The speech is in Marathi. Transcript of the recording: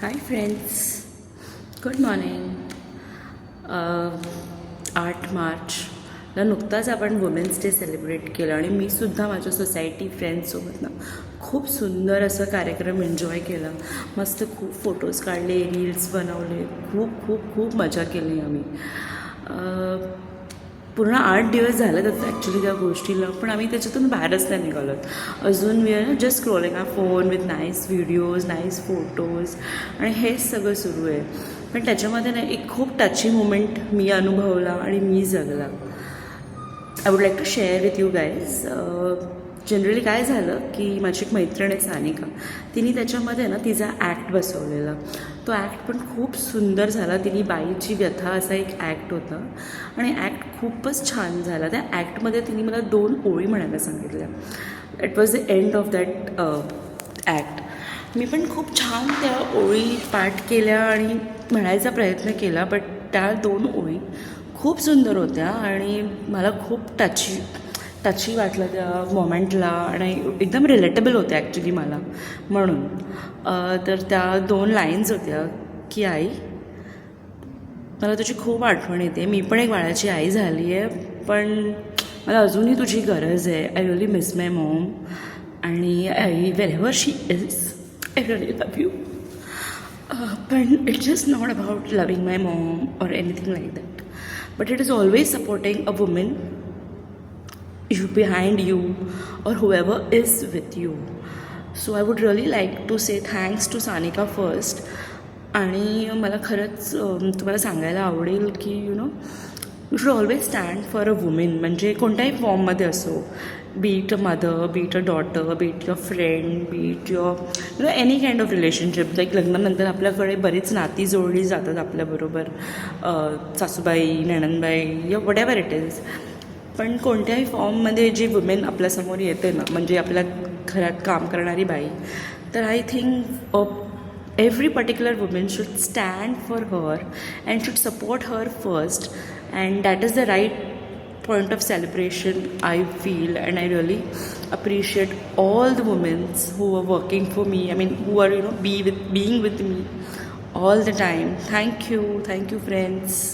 Hi friends, good morning. 8 मार्चला नुकताच आपण वुमेन्स डे सेलिब्रेट केला आणि मी सुद्धा माझ्या सोसायटी फ्रेंड्ससोबत ना खूप सुंदर असा कार्यक्रम एन्जॉय केला. मस्त खूप फोटोज काढले, रील्स बनवले, खूप खूप खूप मजा केली आम्ही. पूर्ण 8 दिवस झाले त्याचं ॲक्च्युली त्या गोष्टीला, पण आम्ही त्याच्यातून बाहेरच नाही निघालो. अजून we are just scrolling our phone with nice videos, nice photos, आणि हेच सगळं सुरू आहे. पण त्याच्यामध्ये ना एक खूप टची मोमेंट मी अनुभवला आणि मी जगला. I would like to share with you guys. Generally काय झालं की माझी एक मैत्रीण आहे सानिका, तिने त्याच्यामध्ये ना तिचा ॲक्ट बसवलेला. तो ॲक्ट पण खूप सुंदर झाला. तिने बाईची व्यथा असा एक ॲक्ट होता आणि ॲक्ट खूपच छान झाला. त्या ॲक्टमध्ये तिने मला 2 ओळी म्हणायला सांगितल्या. It was the end of that act. मी पण खूप छान त्या ओळी पाठ केल्या आणि म्हणायचा प्रयत्न केला, बट त्या 2 ओळी खूप सुंदर होत्या आणि मला खूप टची वाटलं त्या मोमेंटला आणि एकदम रिलेटेबल होत्या ॲक्च्युली मला. म्हणून तर त्या 2 लाईन्स होत्या की आई, मला तुझी खूप आठवण येते. मी पण एक बाळाची आई झाली आहे, पण मला अजूनही तुझी गरज आहे. I really miss my mom आणि आई wherever she is, I really love you. पण it's just not about loving my mom or anything like that, but it is always supporting a woman behind you or whoever is with you. So I would really like to say thanks to Sanika first. आणि मला खरंच तुम्हाला सांगायला आवडेल की you should always stand for a women, म्हणजे कोणत्याही फॉर्ममध्ये असो, बी it a mother, B it a daughter, B it your friend, B it your any kind of relationship. Like लग्नानंतर आपल्याकडे बरीच नाती जोडली जातात आपल्याबरोबर, सासूबाई, नणंदबाई, या वॉट एव्हर इट इज. पण कोणत्याही फॉर्ममध्ये जी वुमेन आपल्यासमोर येते ना, म्हणजे आपल्या घरात काम करणारी बाई, तर I think every particular woman should stand for her and should support her first, and that is the right point of celebration, I feel. And I really appreciate all the women who are working for me, I mean who are being with me all the time. Thank you friends.